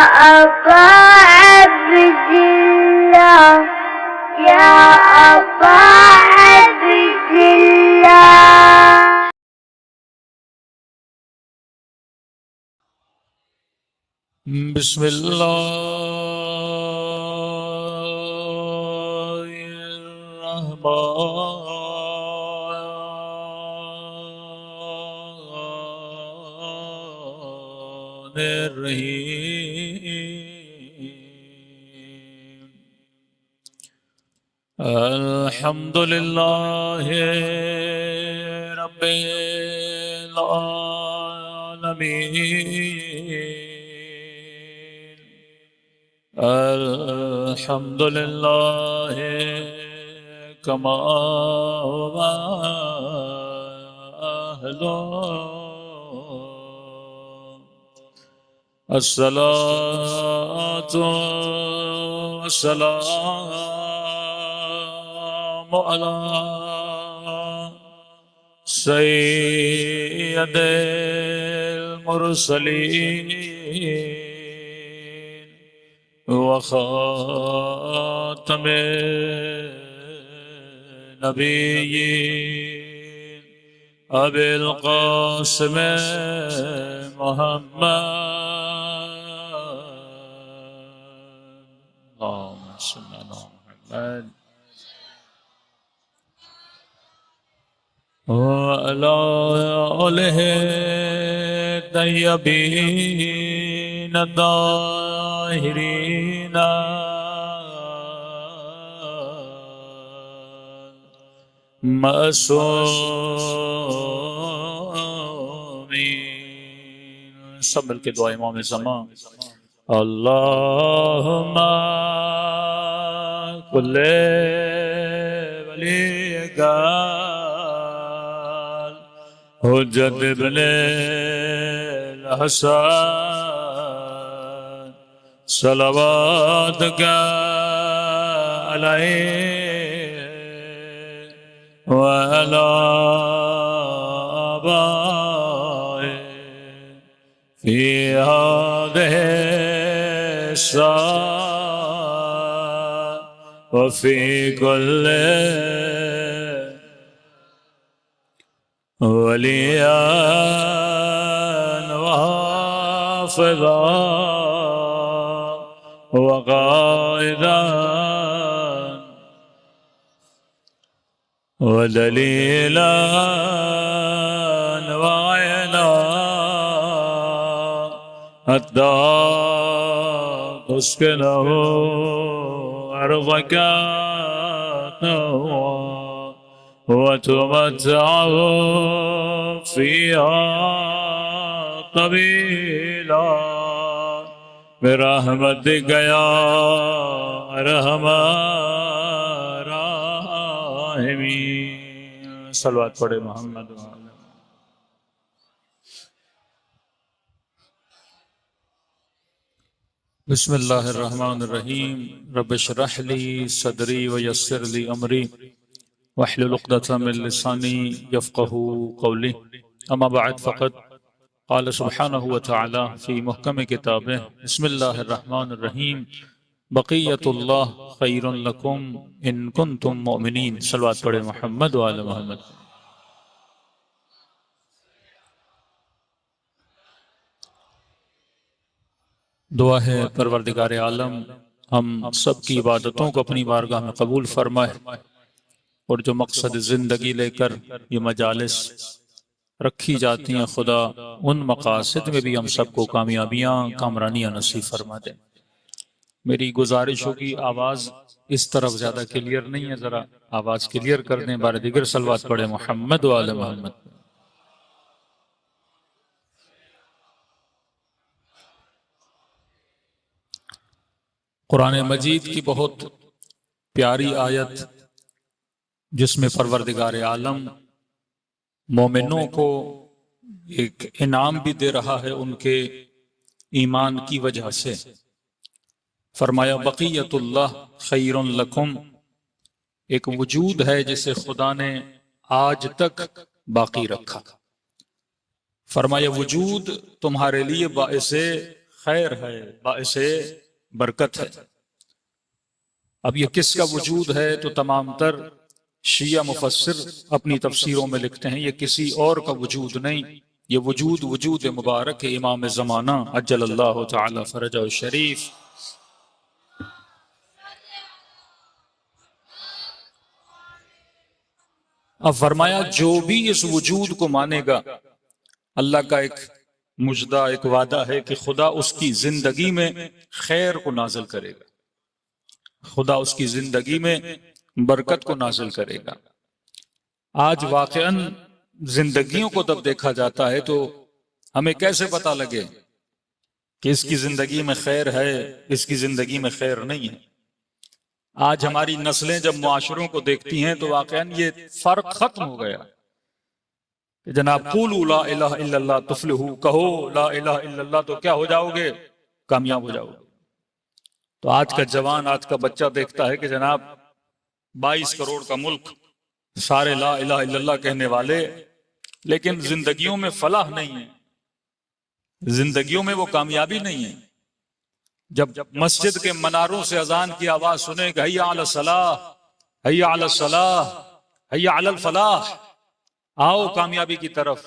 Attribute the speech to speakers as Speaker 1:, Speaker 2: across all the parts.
Speaker 1: أبا عبد الله يا أبا عبد الله.
Speaker 2: بسم الله الرحمن الرحيم. الحمد لله رب العالمين. الحمد لله كما هو أهله. الصلاة والسلام على سيد المرسلين وخاتم النبيين أبي القاسم محمد. اللهم صل على محمد وعلى آله الطيبين الطاهرين معصومين. سب مل کے دعا امام زمان. اللہم کل ولی گال حجت ابن الحسن صلوات کا علیہ وعلى آبائه في هذه الساعة وفي كل وليا وحافظا وقائدا ودليلا وعينا حتى تسكنه أرضك وتمتعه فيها طويلا برحمتك يا أرحم الراحمين. صلوات پڑھے محمد. بسم اللہ الرحمن الرحیم. رب اشرح لی صدری ویسر لی امری واحلل عقدۃ من لسانی یفقهوا قولی. اما بعد فقد قال سبحانہ وتعالی فی محکم کتابہ بسم اللہ الرحمن الرحیم بقیت اللہ خیر لکم ان کنتم مؤمنین. صلوات پڑھے محمد وآل محمد. دعا ہے پروردگار عالم ہم سب کی عبادتوں کو اپنی بارگاہ میں قبول فرمائے اور جو مقصد زندگی لے کر یہ مجالس رکھی جاتی ہیں خدا ان مقاصد میں بھی ہم سب کو کامیابیاں کامرانیاں نصیب فرما دے. میری گزارش ہوگی آواز اس طرف زیادہ کلیئر نہیں ہے، ذرا آواز کلیئر کر دیں. بار دیگر صلوات پڑھے محمد وآل محمد. قرآن مجید کی بہت پیاری آیت جس میں پروردگار عالم مومنوں کو ایک انعام بھی دے رہا ہے ان کے ایمان کی وجہ سے. فرمایا بقیت اللہ خیر لکم، ایک وجود ہے جسے خدا نے آج تک باقی رکھا. فرمایا وجود تمہارے لیے باعث خیر ہے، باعث برکت ہے۔ اب یہ کس کا وجود ہے؟ تو تمام تر شیعہ مفسر اپنی تفسیروں میں لکھتے ہیں یہ کسی اور کا وجود نہیں، یہ وجود مبارک ہے امام زمانہ عجل اللہ تعالی فرجہ الشریف۔ اب فرمایا جو بھی اس وجود کو مانے گا، اللہ کا ایک مجدہ، ایک وعدہ ہے کہ خدا اس کی زندگی میں خیر کو نازل کرے گا، خدا اس کی زندگی میں برکت کو نازل کرے گا۔ آج واقعاً زندگیوں کو جب دیکھا جاتا ہے تو ہمیں کیسے پتہ لگے کہ اس کی زندگی میں خیر ہے، اس کی زندگی میں خیر نہیں ہے؟ آج ہماری نسلیں جب معاشروں کو دیکھتی ہیں تو واقعاً یہ فرق ختم ہو گیا کہ جناب قولوا لا الہ الا اللہ تفلحوا، کہو لا الہ الا اللہ تو کیا ہو جاؤ گے؟ کامیاب ہو جاؤ گے۔ تو آج کا جوان، آج کا بچہ دیکھتا ہے کہ جناب 22 کروڑ کا ملک، سارے لا الہ الا اللہ کہنے والے، لیکن زندگیوں میں فلاح نہیں ہے، زندگیوں میں وہ کامیابی نہیں ہے۔ جب مسجد کے مناروں سے اذان کی آواز سنے کہ حی علی الصلاح، حی علی الصلاح، حی علی الفلاح، آؤ کامیابی کی طرف،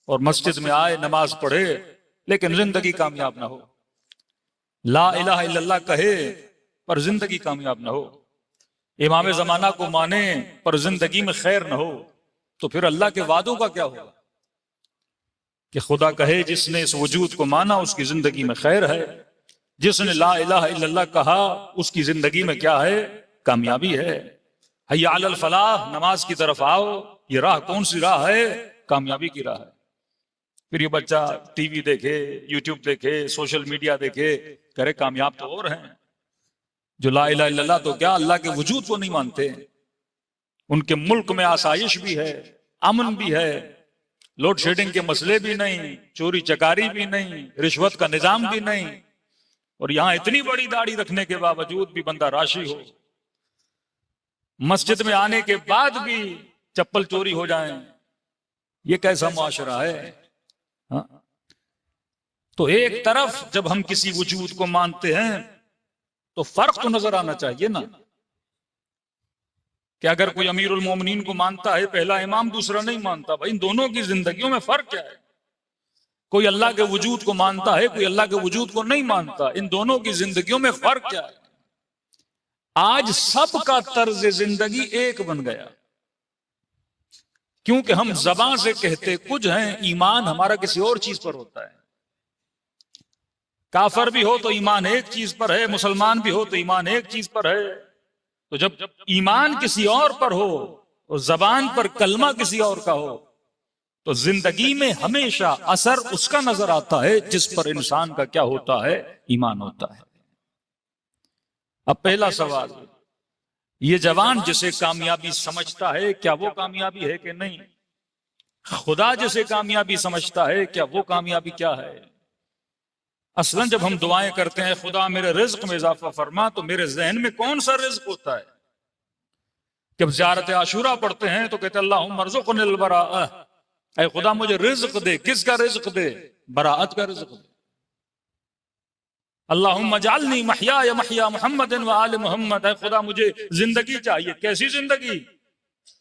Speaker 2: اور مسجد میں آئے، نماز پڑھے، لیکن زندگی کامیاب نہ ہو، لا الہ الا اللہ کہے پر زندگی کامیاب نہ ہو، امام زمانہ کو مانے پر زندگی میں خیر نہ ہو، تو پھر اللہ کے وعدوں کا کیا ہوگا؟ کہ خدا کہے جس نے اس وجود کو مانا اس کی زندگی میں خیر ہے، جس نے لا الہ الا اللہ کہا اس کی زندگی میں کیا ہے؟ کامیابی ہے۔ حی علی الفلاح، نماز کی طرف آؤ، یہ راہ کون سی راہ ہے؟ کامیابی کی راہ ہے۔ پھر یہ بچہ ٹی وی دیکھے، یوٹیوب دیکھے، سوشل میڈیا دیکھے، کرے کامیاب تو اور ہیں جو لا الہ الا اللہ تو کیا اللہ کے وجود کو نہیں مانتے۔ ان کے ملک میں آسائش بھی ہے، امن بھی ہے، لوڈ شیڈنگ کے مسئلے بھی نہیں، چوری چکاری بھی نہیں، رشوت کا نظام بھی نہیں، اور یہاں اتنی بڑی داڑھی رکھنے کے باوجود بھی بندہ راشی ہو، مسجد میں آنے کے بعد بھی چپل چوری ہو جائیں، یہ کیسا معاشرہ ہے؟ ہاں؟ تو ایک طرف جب ہم کسی وجود کو مانتے ہیں تو فرق تو نظر آنا چاہیے نا، کہ اگر کوئی امیر المومنین کو مانتا ہے پہلا امام، دوسرا نہیں مانتا، بھائی ان دونوں کی زندگیوں میں فرق کیا ہے؟ کوئی اللہ کے وجود کو مانتا ہے، کوئی اللہ کے وجود کو نہیں مانتا، ان دونوں کی زندگیوں میں فرق کیا ہے؟ آج سب کا طرز زندگی ایک بن گیا، کیونکہ ہم زبان سے کہتے کچھ ہیں، ایمان ہمارا کسی اور چیز پر ہوتا ہے۔ کافر بھی ہو تو ایمان ایک چیز پر ہے، مسلمان بھی ہو تو ایمان ایک چیز پر ہے۔ تو جب ایمان کسی اور پر ہو اور زبان پر کلمہ کسی اور کا ہو تو زندگی میں ہمیشہ اثر اس کا نظر آتا ہے جس پر انسان کا کیا ہوتا ہے؟ ایمان ہوتا ہے۔ اب پہلا سوال، یہ جوان جسے کامیابی سمجھتا ہے کیا وہ کامیابی ہے کہ نہیں؟ خدا جسے کامیابی سمجھتا ہے کیا وہ کامیابی کیا ہے؟ اصلاً جب ہم دعائیں کرتے ہیں خدا میرے رزق میں اضافہ فرما، تو میرے ذہن میں کون سا رزق ہوتا ہے؟ جب زیارت عاشورہ پڑھتے ہیں تو کہتے ہیں اللہم ارزقنی البراءہ، اے خدا مجھے رزق دے، کس کا رزق دے؟ براءت کا رزق دے۔ اللہم اجعلنی محیای محیا محمد و آل محمد، اے خدا مجھے زندگی چاہیے، کیسی زندگی؟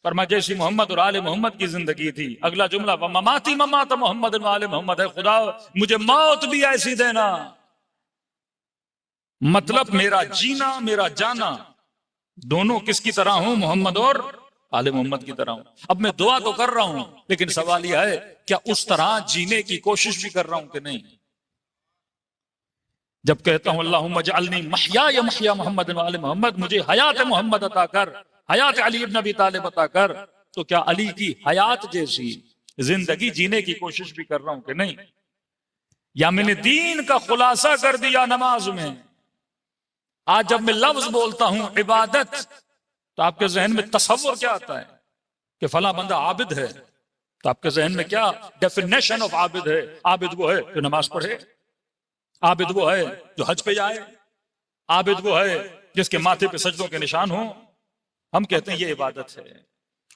Speaker 2: فرمایا جیسی محمد اور آل محمد کی زندگی تھی۔ اگلا جملہ ومماتی ممات محمد و آل محمد، اے خدا مجھے موت بھی ایسی دینا۔ مطلب میرا جینا، میرا جانا دونوں کس کی طرح ہوں؟ محمد اور آل محمد کی طرح ہوں۔ اب میں دعا تو کر رہا ہوں، لیکن سوال یہ ہے کیا اس طرح جینے کی کوشش بھی کر رہا ہوں کہ نہیں؟ جب کہتا ہوں اللہم اجعلنی محیای محیا محمد و آل محمد، مجھے حیات محمد عطا کر، حیات علی ابن ابی طالب عطا کر، تو کیا علی کی حیات جیسی زندگی جینے کی کوشش بھی کر رہا ہوں کہ نہیں؟ یا میں نے دین کا خلاصہ کر دیا نماز میں؟ آج جب میں لفظ بولتا ہوں عبادت تو آپ کے ذہن میں تصور کیا آتا ہے؟ کہ فلاں بندہ عابد ہے، تو آپ کے ذہن میں کیا ڈیفینیشن آف عابد ہے؟ عابد وہ ہے جو نماز پڑھے، عابد وہ ہے جو حج پہ جائے، عابد وہ ہے جس کے ماتھے پہ سجدوں کے نشان ہوں۔ ہم کہتے ہیں یہ عبادت ہے،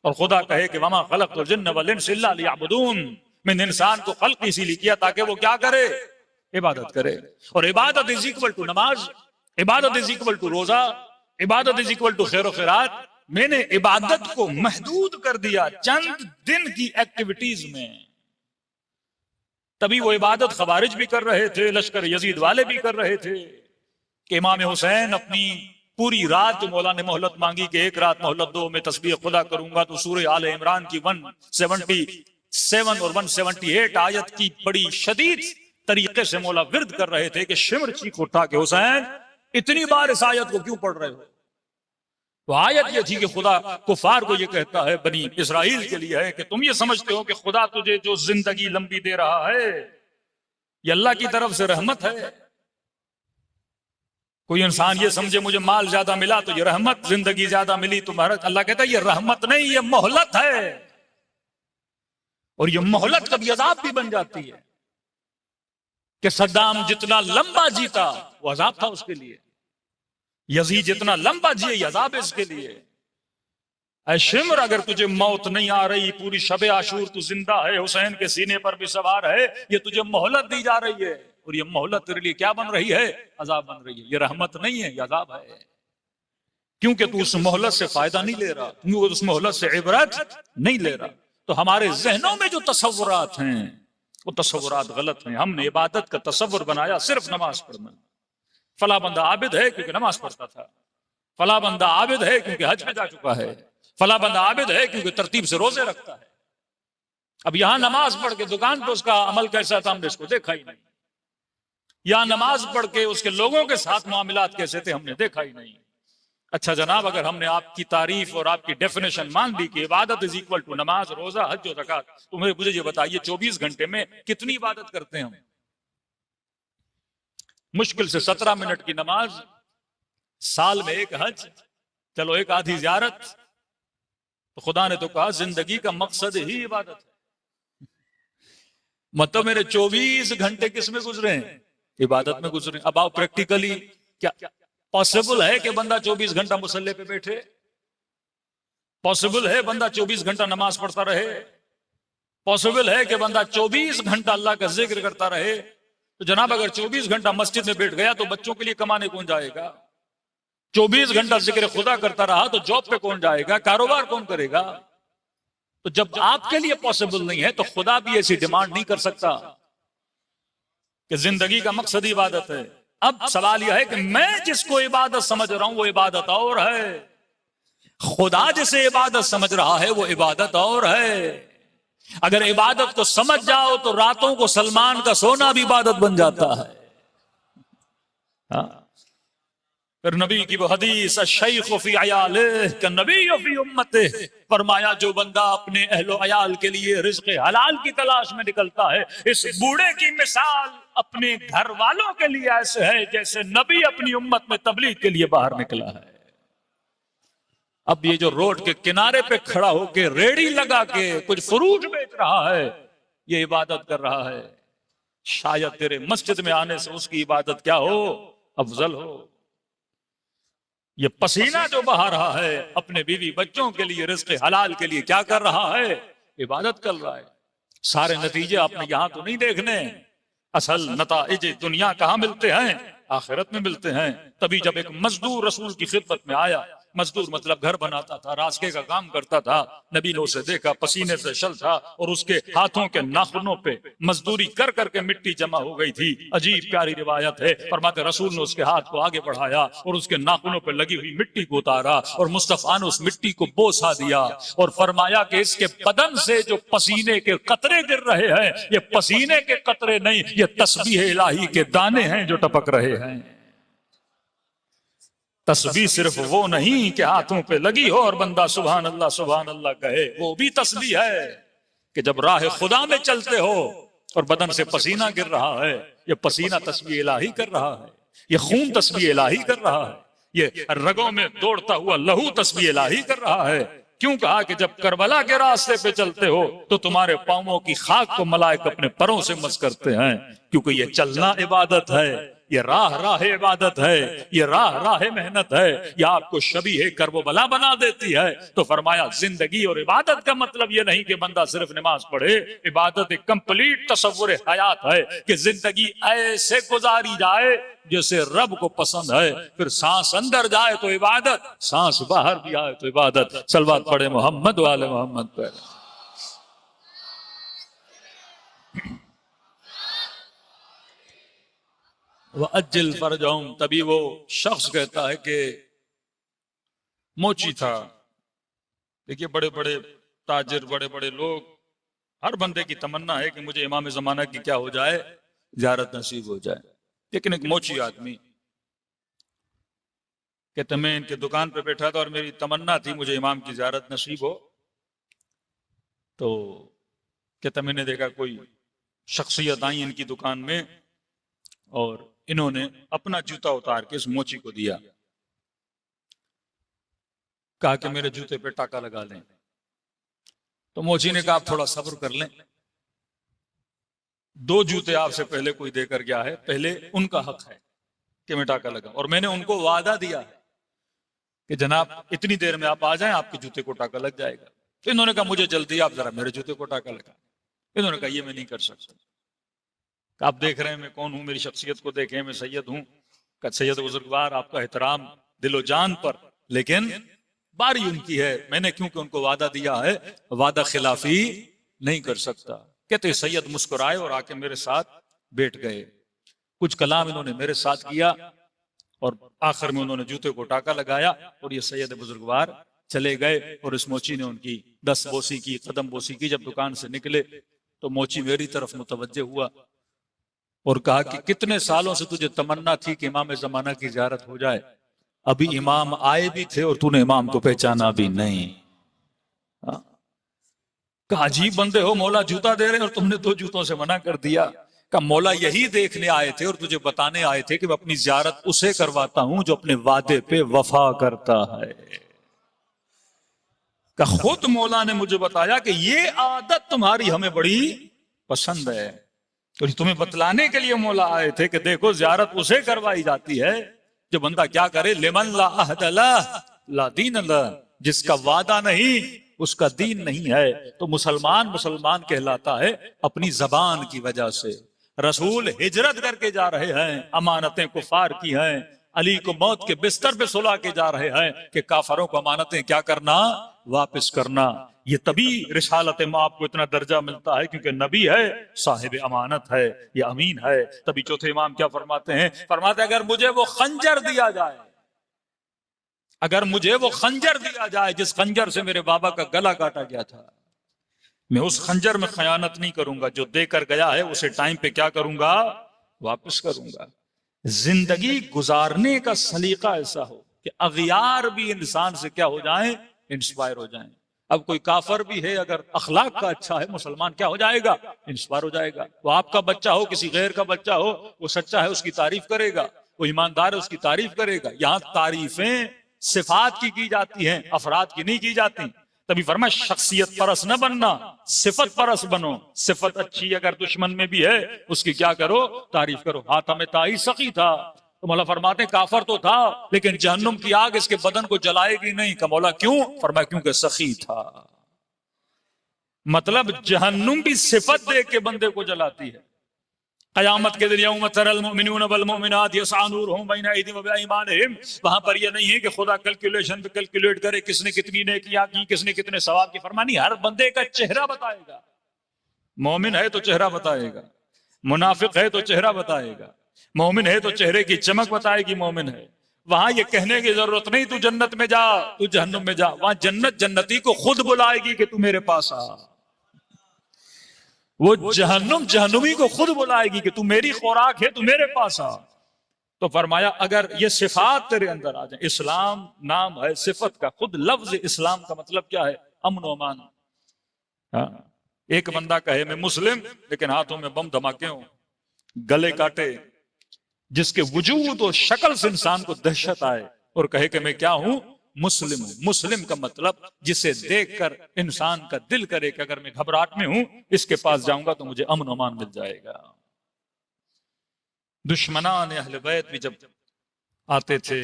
Speaker 2: اور خدا کہے کہ وما خلقت الجن والانس الا لیعبدون، میں نے انسان کو خلق اسی لیے کیا تاکہ وہ کیا کرے؟ عبادت کرے. اور عبادت از اکول ٹو نماز، عبادت از اکول ٹو روزہ، عبادت از اکول ٹو خیر و خیرات. میں نے عبادت کو محدود کر دیا چند دن کی ایکٹیویٹیز میں. تبھی وہ عبادت خوارج بھی کر رہے تھے، لشکر یزید والے بھی کر رہے تھے کہ امام حسین اپنی پوری رات جو مولا نے مہلت مانگی کہ ایک رات مہلت دو میں تسبیح خدا کروں گا، تو سورہ آل عمران کی 177 اور 178 آیت کی بڑی شدید طریقے سے مولا ورد کر رہے تھے کہ شمر چیخ اٹھا کہ حسین اتنی بار اس آیت کو کیوں پڑھ رہے ہو؟ تو آیت یہ تھی کہ خدا کفار کو یہ کہتا ہے، بنی اسرائیل کے لیے ہے کہ تم یہ سمجھتے ہو کہ خدا تجھے جو زندگی لمبی دے رہا ہے یہ اللہ کی طرف سے رحمت ہے. کوئی انسان یہ سمجھے مجھے مال زیادہ ملا تو یہ رحمت، زندگی زیادہ ملی تو محرت. اللہ کہتا ہے یہ رحمت نہیں، یہ مہلت ہے. اور یہ مہلت کبھی عذاب بھی بن جاتی ہے کہ صدام جتنا لمبا جیتا وہ عذاب تھا اس کے لیے، یزید جتنا لمبا جیے یہ عذاب ہے اس کے لیے. اے شمر اگر تجھے موت نہیں آ رہی، پوری شب عاشور تو زندہ ہے، حسین کے سینے پر بھی سوار ہے، یہ تجھے مہلت دی جا رہی ہے. اور یہ مہلت تیرے لیے کیا بن رہی ہے؟ عذاب بن رہی ہے. یہ رحمت نہیں ہے، یہ عذاب ہے. کیونکہ تو اس مہلت سے فائدہ نہیں لے رہا، کیونکہ اس مہلت سے عبرت نہیں لے رہا. تو ہمارے ذہنوں میں جو تصورات ہیں وہ تصورات غلط ہیں. ہم نے عبادت کا تصور بنایا صرف نماز پڑھنا. فلاں بندہ عابد ہے کیونکہ نماز پڑھتا تھا، فلاں بندہ عابد ہے کیونکہ حج میں جا چکا ہے، فلاں بندہ عابد ہے کیونکہ ترتیب سے روزے رکھتا ہے. اب یہاں نماز پڑھ کے دکان پہ اس کا عمل کیسا تھا ہم نے اس کو دیکھا ہی نہیں. یہاں نماز پڑھ کے اس کے لوگوں کے ساتھ معاملات کیسے تھے ہم نے دیکھا ہی نہیں. اچھا جناب، اگر ہم نے آپ کی تعریف اور آپ کی ڈیفینیشن مان لی کہ عبادت از اکول ٹو نماز، روزہ، حج و زکات، تو مجھے یہ بتائیے 24 گھنٹے میں کتنی عبادت کرتے ہیں ہم؟ مشکل سے 17 منٹ کی نماز، سال میں ایک حج، چلو ایک آدھی زیارت. تو خدا نے تو کہا زندگی کا مقصد ہی عبادت ہے. مطلب میرے 24 گھنٹے کس میں گزرے ہیں؟ عبادت میں گزرے. اب آؤ پریکٹیکلی کیا پاسبل ہے کہ بندہ 24 گھنٹہ مصلی پہ بیٹھے؟ پاسبل ہے بندہ 24 گھنٹہ نماز پڑھتا رہے؟ پاسبل ہے کہ بندہ 24 گھنٹہ اللہ کا ذکر کرتا رہے؟ تو جناب اگر 24 گھنٹہ مسجد میں بیٹھ گیا تو بچوں کے لیے کمانے کون جائے گا؟ 24 گھنٹہ ذکر خدا کرتا رہا تو جاب پہ کون جائے گا؟ کاروبار کون کرے گا؟ تو جب آپ کے لیے پاسبل نہیں ہے تو خدا بھی ایسی ڈیمانڈ نہیں کر سکتا کہ زندگی کا مقصد عبادت ہے. اب سوال یہ ہے کہ میں جس کو عبادت سمجھ رہا ہوں وہ عبادت اور ہے، خدا جسے عبادت سمجھ رہا ہے وہ عبادت اور ہے. اگر عبادت کو سمجھ جاؤ تو راتوں کو سلمان کا سونا بھی عبادت بن جاتا ہے. پھر نبی کی وہ حدیث الشیخ فی عیالہ کالنبی فی امتہ، فرمایا جو بندہ اپنے اہل و عیال کے لیے رزق حلال کی تلاش میں نکلتا ہے، اس بوڑھے کی مثال اپنے گھر والوں کے لیے ایسے ہے جیسے نبی اپنی امت میں تبلیغ کے لیے باہر نکلا ہے. اب یہ جو روڈ کے کنارے پہ کھڑا ہو کے ریڑی لگا کے کچھ فروٹ بیچ رہا ہے یہ عبادت کر رہا ہے. شاید تیرے مسجد میں آنے سے اس کی عبادت کیا ہو؟ افضل ہو. یہ پسینہ جو بہا رہا ہے اپنے بیوی بچوں کے لیے رزق حلال کے لیے کیا کر رہا ہے؟ عبادت کر رہا ہے. سارے نتیجے آپ نے یہاں تو نہیں دیکھنے، اصل نتائج دنیا کہاں ملتے ہیں؟ آخرت میں ملتے ہیں. تبھی جب ایک مزدور رسول کی خدمت میں آیا، مزدور مطلب گھر بناتا تھا، راسکے کا کام کرتا تھا، نبی نے اسے دیکھا پسینے سے شل تھا اور اس کے ہاتھوں کے ناخنوں پہ مزدوری کر کر کے مٹی جمع ہو گئی تھی. عجیب پیاری روایت ہے، فرماتے رسول نے اس کے ہاتھ کو آگے بڑھایا اور اس کے ناخنوں پہ لگی ہوئی مٹی کو اتارا اور مصطفیٰ نے اس مٹی کو بوسا دیا اور فرمایا کہ اس کے بدن سے جو پسینے کے قطرے گر رہے ہیں یہ پسینے کے قطرے نہیں، یہ تسبیح الہی کے دانے ہیں جو ٹپک رہے ہیں. تسبیح صرف وہ نہیں کہ ہاتھوں پہ لگی ہو اور بندہ سبحان اللہ کہے، وہ بھی تسبیح ہے کہ جب راہ خدا میں چلتے ہو اور بدن سے پسینہ گر رہا ہے، یہ پسینہ تسبیح الہی کر رہا ہے، یہ خون تسبیح الہی کر رہا ہے، یہ رگوں میں دوڑتا ہوا لہو تسبیح الہی کر رہا ہے. کیوں کہا کہ جب کربلا کے راستے پہ چلتے ہو تو تمہارے پاؤں کی خاک کو ملائک اپنے پروں سے مس کرتے ہیں، کیونکہ یہ چلنا عبادت ہے. یہ راہ عبادت ہے، یہ راہ محنت ہے، یہ آپ کو شبیہ کرب و بلا بنا دیتی ہے۔ تو فرمایا زندگی اور عبادت کا مطلب یہ نہیں کہ بندہ صرف نماز پڑھے، عبادت ایک کمپلیٹ تصور حیات ہے کہ زندگی ایسے گزاری جائے جیسے رب کو پسند ہے، پھر سانس اندر جائے تو عبادت، سانس باہر بھی آئے تو عبادت۔ صلوات پڑھے محمد والے محمد پہ۔ وَأَجِّلْ فَرْجَهُمْ، تبھی وہ شخص کہتا ہے کہ موچی تھا۔ دیکھیے بڑے بڑے تاجر، بڑے بڑے لوگ، ہر بندے کی تمنا ہے کہ مجھے امام زمانہ کی کیا ہو جائے، زیارت نصیب ہو جائے۔ لیکن ایک موچی آدمی کہتے میں ان کے دکان پہ بیٹھا تھا اور میری تمنا تھی مجھے امام کی زیارت نصیب ہو، تو کہتا میں نے دیکھا کوئی شخصیت آئی ان کی دکان میں اور انہوں نے اپنا جوتا اتار کے اس موچی کو دیا، کہا کہ میرے جوتے پہ ٹاکا لگا لیں۔ تو موچی نے کہا آپ تھوڑا صبر کر لیں، 2 جوتے آپ سے پہلے کوئی دے کر گیا ہے، پہلے ان کا حق ہے کہ میں ٹاکا لگا، اور میں نے ان کو وعدہ دیا ہے کہ جناب اتنی دیر میں آپ آ جائیں، آپ کے جوتے کو ٹاکا لگ جائے گا۔ تو انہوں نے کہا مجھے جلدی، آپ ذرا میرے جوتے کو ٹاکا لگا۔ انہوں نے کہا یہ میں نہیں کر سکتا۔ آپ دیکھ رہے ہیں میں کون ہوں، میری شخصیت کو دیکھیں، میں سید ہوں۔ کہ سید بزرگوار آپ کا احترام دل و جان پر، لیکن باری ان کی ہے، میں نے کیونکہ ان کو وعدہ دیا ہے، وعدہ خلافی نہیں کر سکتا۔ کہتے سید مسکرائے اور آ کے میرے ساتھ بیٹھ گئے، کچھ کلام انہوں نے میرے ساتھ کیا اور آخر میں انہوں نے جوتے کو ٹاکا لگایا اور یہ سید بزرگوار چلے گئے۔ اور اس موچی نے ان کی دست بوسی کی، قدم بوسی کی۔ جب دکان سے نکلے تو موچی میری طرف متوجہ ہوا اور کہا کہ کتنے سالوں سے تجھے تمنا تھی کہ امام زمانہ کی زیارت ہو جائے، ابھی امام آئے بھی تھے اور تو نے امام کو پہچانا بھی نہیں۔ کہا عجیب بندے ہو، مولا جوتا دے رہے اور تم نے 2 جوتوں سے منع کر دیا۔ کہا مولا یہی دیکھنے آئے تھے اور تجھے بتانے آئے تھے کہ میں اپنی زیارت اسے کرواتا ہوں جو اپنے وعدے پہ وفا کرتا ہے۔ کہ خود مولا نے مجھے بتایا کہ یہ عادت تمہاری ہمیں بڑی پسند ہے، اور تمہیں بتلانے کے لیے مولا آئے تھے کہ دیکھو زیارت اسے کروائی جاتی ہے جو بندہ کیا کرے، لمن لا عہد لہ لا دین لہ، جس کا وعدہ نہیں اس کا دین نہیں ہے۔ تو مسلمان کہلاتا ہے اپنی زبان کی وجہ سے۔ رسول ہجرت کر کے جا رہے ہیں، امانتیں کفار کی ہیں، علی کو موت کے بستر پہ سلا کے جا رہے ہیں کہ کافروں کو امانتیں کیا کرنا، واپس کرنا۔ یہ تبھی رسالت مآب کو اتنا درجہ ملتا ہے کیونکہ نبی ہے، صاحب امانت ہے، یہ امین ہے۔ تبھی چوتھے امام کیا فرماتے ہیں؟ فرماتے ہیں اگر مجھے وہ خنجر دیا جائے، اگر مجھے وہ خنجر دیا جائے جس خنجر سے میرے بابا کا گلا کاٹا گیا تھا، میں اس خنجر میں خیانت نہیں کروں گا، جو دے کر گیا ہے اسے ٹائم پہ کیا کروں گا، واپس کروں گا۔ زندگی گزارنے کا سلیقہ ایسا ہو کہ اغیار بھی انسان سے کیا ہو جائیں، انسپائر ہو جائیں۔ اب کوئی کافر بھی ہے اگر اخلاق کا اچھا ہے، مسلمان کیا ہو جائے گا، انسپائر ہو جائے گا۔ وہ آپ کا بچہ ہو، کسی غیر کا بچہ ہو، وہ سچا ہے اس کی تعریف کرے گا، وہ ایماندار ہے اس کی تعریف کرے گا۔ یہاں تعریفیں صفات کی جاتی ہیں، افراد کی نہیں کی جاتی۔ تبھی فرمایا شخصیت پرس نہ بننا، صفت پرس بنو۔ صفت اچھی اگر دشمن میں بھی ہے اس کی کیا کرو، تعریف کرو۔ حاتم طائی سخی تھا تو مولا فرماتے ہیں کافر تو تھا لیکن جہنم کی آگ اس کے بدن کو جلائے گی نہیں۔ کہ مولا کیوں؟ فرمایا کیونکہ سخی تھا۔ مطلب جہنم بھی صفت دیکھ کے بندے کو جلاتی ہے۔ قیامت کے دن یوم تری المؤمنون والمؤمنات یسعی نورہم بین ایدیہم وبایمانہم، وہاں پر یہ نہیں ہے کہ خدا کیلکولیشن پہ کیلکولیٹ کرے کس نے کتنی نیکیاں کی، کس نے کتنے ثواب کی۔ فرمانی ہر بندے کا چہرہ بتائے گا۔ مومن ہے تو چہرہ بتائے گا، منافق ہے تو چہرہ بتائے گا، مومن ہے تو چہرے کی چمک بتائے گی مومن ہے۔ وہاں یہ کہنے کی ضرورت نہیں تو جنت میں جا، تو جہنم میں جا، وہاں جنت جنتی کو خود بلائے گی کہ تو میرے پاس آ۔ وہ جہنم جہنمی کو خود بلائے گی کہ تو میری خوراک ہے، تو میرے پاس آ۔ تو فرمایا اگر یہ صفات تیرے اندر آ جائیں، اسلام نام ہے صفت کا، خود لفظ اسلام کا مطلب کیا ہے، امن و امان۔ ایک بندہ کہے میں مسلم لیکن ہاتھوں میں بم دھماکے ہوں، گلے کاٹے، جس کے وجود و شکل سے انسان کو دہشت آئے، اور کہے کہ میں کیا ہوں، مسلم ہوں۔ مسلم کا مطلب جسے دیکھ کر انسان کا دل کرے کہ اگر میں گھبراہٹ میں ہوں اس کے پاس جاؤں گا تو مجھے امن و امان مل جائے گا۔ دشمنان اہل بیت بھی جب آتے تھے،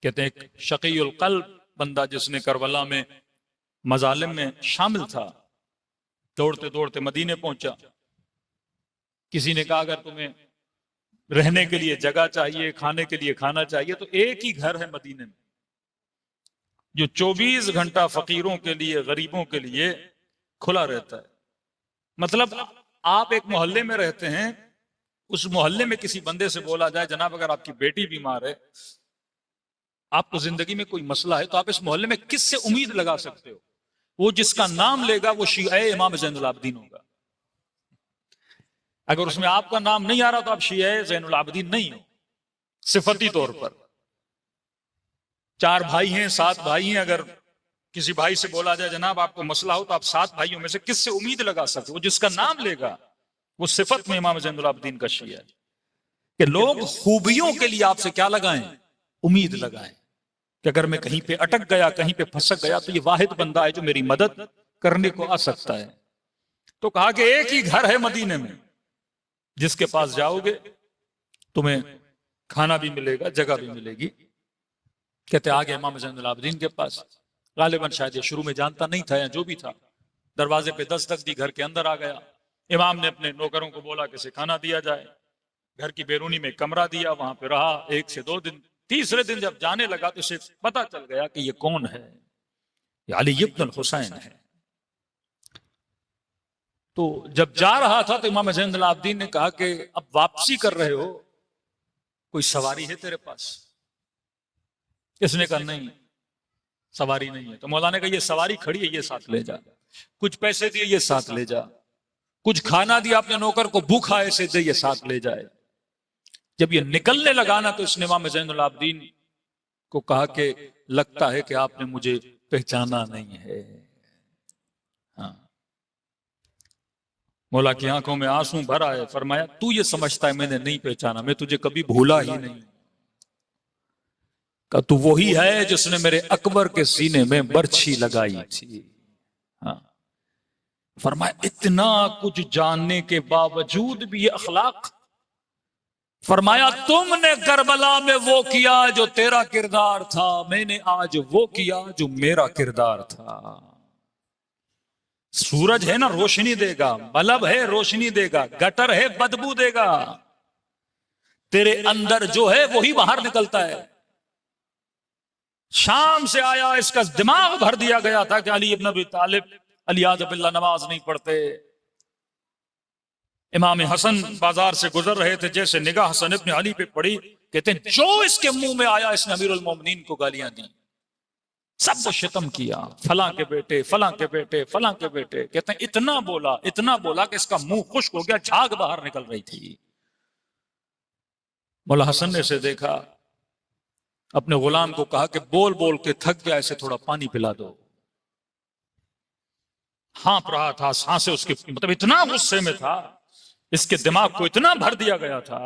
Speaker 2: کہتے ہیں ایک شقی القلب بندہ جس نے کربلا میں مظالم میں شامل تھا، دوڑتے دوڑتے مدینے پہنچا. کسی نے کہا اگر تمہیں رہنے کے لیے جگہ چاہیے، کھانے کے لیے کھانا چاہیے، تو ایک ہی گھر ہے مدینے میں جو 24 گھنٹہ فقیروں کے لیے، غریبوں کے لیے کھلا رہتا ہے. مطلب آپ ایک محلے میں رہتے ہیں، اس محلے میں کسی بندے سے بولا جائے جناب اگر آپ کی بیٹی بیمار ہے، آپ کو زندگی میں کوئی مسئلہ ہے، تو آپ اس محلے میں کس سے امید لگا سکتے ہو؟ وہ جس کا نام لے گا وہ شیعہ امام زین العابدین ہوگا. اگر اس میں آپ کا نام نہیں آ رہا تو آپ شیعہ زین العابدین نہیں ہو صفتی طور پر. 4 بھائی ہیں، 7 بھائی ہیں، اگر کسی بھائی سے بولا جائے جناب آپ کو مسئلہ ہو، تو آپ 7 بھائیوں میں سے کس سے امید لگا سکتے؟ وہ جس کا نام لے گا وہ صفت میں امام زین العابدین کا شیعہ ہے. کہ لوگ خوبیوں کے لیے آپ سے کیا لگائیں؟ امید لگائیں کہ اگر میں کہیں پہ اٹک گیا، کہیں پہ پھسک گیا، تو یہ واحد بندہ ہے جو میری مدد کرنے کو آ سکتا ہے. تو کہا کہ ایک ہی گھر ہے مدینے میں جس کے پاس جاؤ گے تمہیں کھانا بھی ملے گا، جگہ بھی ملے گی. کہتے آگے امام زین العابدین کے پاس. غالباً شاید یہ شروع میں جانتا نہیں تھا یا جو بھی تھا، دروازے پہ دستک دی، گھر کے اندر آ گیا. امام نے اپنے نوکروں کو بولا کہ اسے کھانا دیا جائے. گھر کی بیرونی میں کمرہ دیا، وہاں پہ رہا 1 سے 2 دن. تیسرے دن جب جانے لگا تو اسے پتا چل گیا کہ یہ کون ہے، یہ علی ابن الحسین ہے. تو جب جا رہا تھا تو امام زین العابدین نے کہا کہ اب واپسی کر رہے ہو، کوئی سواری ہے تیرے پاس؟ اس نے کہا نہیں سواری نہیں ہے. تو مولانا نے کہا یہ سواری کھڑی ہے، یہ ساتھ لے جا. کچھ پیسے دیے، یہ ساتھ لے جا. کچھ کھانا دیا اپنے نوکر کو، بھوکھا ایسے دے، یہ ساتھ لے جائے. جب یہ نکلنے لگا نا تو اس نے امام زین العابدین کو کہا کہ لگتا ہے کہ آپ نے مجھے پہچانا نہیں ہے. ہاں. مولا کی آنکھوں میں آنسو بھر آئے. فرمایا تو یہ سمجھتا ہے میں نے نہیں پہچانا، میں تجھے کبھی بھولا ہی نہیں. کہ تو وہی ہے جس نے میرے اکبر کے سینے میں برچھی لگائی تھی. ہاں. فرمایا اتنا کچھ جاننے کے باوجود بھی یہ اخلاق. فرمایا تم نے کربلا میں وہ کیا جو تیرا کردار تھا، میں نے آج وہ کیا جو میرا کردار تھا. سورج ہے نا روشنی دے گا، بلب ہے روشنی دے گا، گٹر ہے بدبو دے گا. تیرے اندر جو ہے وہی باہر نکلتا ہے. شام سے آیا، اس کا دماغ بھر دیا گیا تھا کہ علی ابن ابی طالب علیہ باللہ نماز نہیں پڑھتے. امام حسن بازار سے گزر رہے تھے، جیسے نگاہ حسن ابن علی پہ پڑی، کہتے ہیں جو اس کے منہ میں آیا اس نے امیر المومنین کو گالیاں دی، سب کو شتم کیا، فلاں کے بیٹے، فلاں کے بیٹے، فلاں کے بیٹے. کہتے ہیں اتنا بولا کہ اس کا منہ خشک ہو گیا، جھاگ باہر نکل رہی تھی. مولا حسن نے اسے دیکھا، اپنے غلام کو کہا کہ بول بول کے تھک گیا، اسے تھوڑا پانی پلا دو. ہانپ رہا تھا، سانسیں اس کے، مطلب اتنا غصے میں تھا، اس کے دماغ کو اتنا بھر دیا گیا تھا.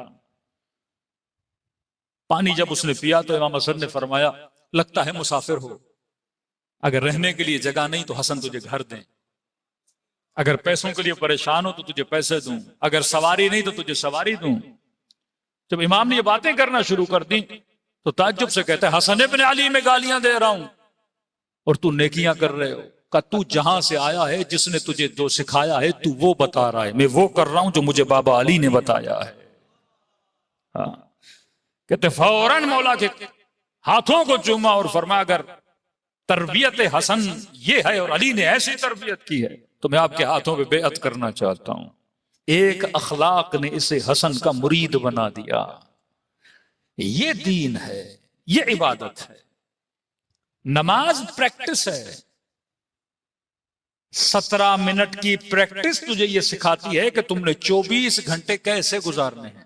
Speaker 2: پانی جب اس نے پیا تو امام حسن نے فرمایا لگتا ہے مسافر ہو، اگر رہنے کے لیے جگہ نہیں تو حسن تجھے گھر دیں، اگر پیسوں کے لیے پریشان ہو تو تجھے پیسے دوں، اگر سواری نہیں تو تجھے سواری دوں. جب امام نے یہ باتیں کرنا شروع کر دی تو تعجب سے کہتا ہے حسن ابن علی میں گالیاں دے رہا ہوں اور تو نیکیاں کر رہے ہو. کہ تو جہاں سے آیا ہے، جس نے تجھے جو سکھایا ہے تو وہ بتا رہا ہے، میں وہ کر رہا ہوں جو مجھے بابا علی نے بتایا ہے. ہاں. کہتے فوراً مولا کے ہاتھوں کو چوما اور فرمایا اگر تربیت حسن یہ ہے اور علی نے ایسی تربیت کی ہے تو میں آپ کے ہاتھوں پہ بیعت کرنا چاہتا ہوں. ایک اخلاق نے اسے حسن کا مرید بنا دیا. یہ دین ہے، یہ عبادت ہے. نماز پریکٹس ہے. 17 منٹ کی پریکٹس تجھے یہ سکھاتی ہے کہ تم نے 24 گھنٹے کیسے گزارنے ہیں.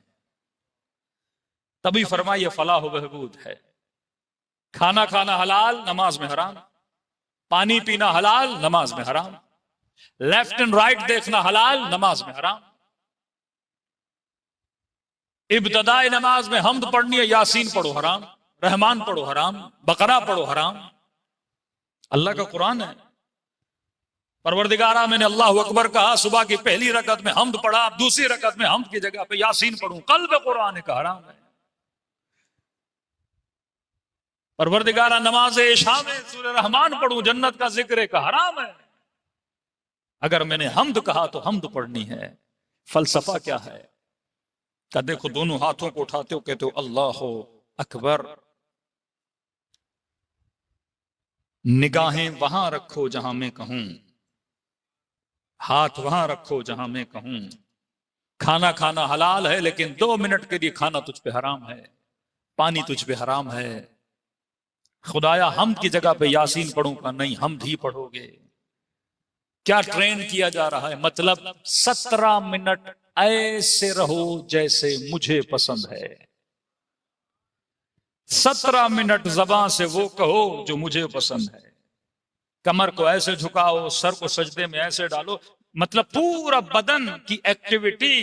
Speaker 2: تبھی فرمائیے فلاح و بہبود ہے. کھانا کھانا حلال، نماز میں حرام. پانی پینا حلال، نماز میں حرام. لیفٹ اینڈ رائٹ دیکھنا حلال، نماز میں حرام. ابتدائی نماز میں حمد پڑھنی ہے، یاسین پڑھو حرام، رحمان پڑھو حرام، بقرہ پڑھو حرام. اللہ کا قرآن ہے. پروردگارہ میں نے اللہ اکبر کہا، صبح کی پہلی رکعت میں حمد پڑھا، اب دوسری رکعت میں حمد کی جگہ پہ یاسین پڑھوں، قلب قرآن کا حرام ہے۔ پروردگارہ نماز عشاء میں سورہ رحمان پڑھوں، جنت کا ذکر کا حرام ہے۔ اگر میں نے حمد کہا تو حمد پڑھنی ہے۔ فلسفہ کیا ہے؟ کہ دیکھو دونوں ہاتھوں کو اٹھاتے ہو، کہتے ہو اللہ اکبر، نگاہیں وہاں رکھو جہاں میں کہوں، ہاتھ وہاں رکھو جہاں میں کہوں، کھانا کھانا حلال ہے لیکن 2 منٹ کے لیے کھانا تجھ پہ حرام ہے، پانی تجھ پہ حرام ہے۔ خدایا حمد کی جگہ پہ یاسین پڑھوں کا نہیں، حمد ہی پڑھو گے۔ کیا ٹرین کیا جا رہا ہے؟ مطلب 17 منٹ ایسے رہو جیسے مجھے پسند ہے، 17 منٹ زبان سے وہ کہو جو مجھے پسند ہے، کمر کو ایسے جھکاؤ، سر کو سجدے میں ایسے ڈالو، مطلب پورا بدن کی ایکٹیویٹی،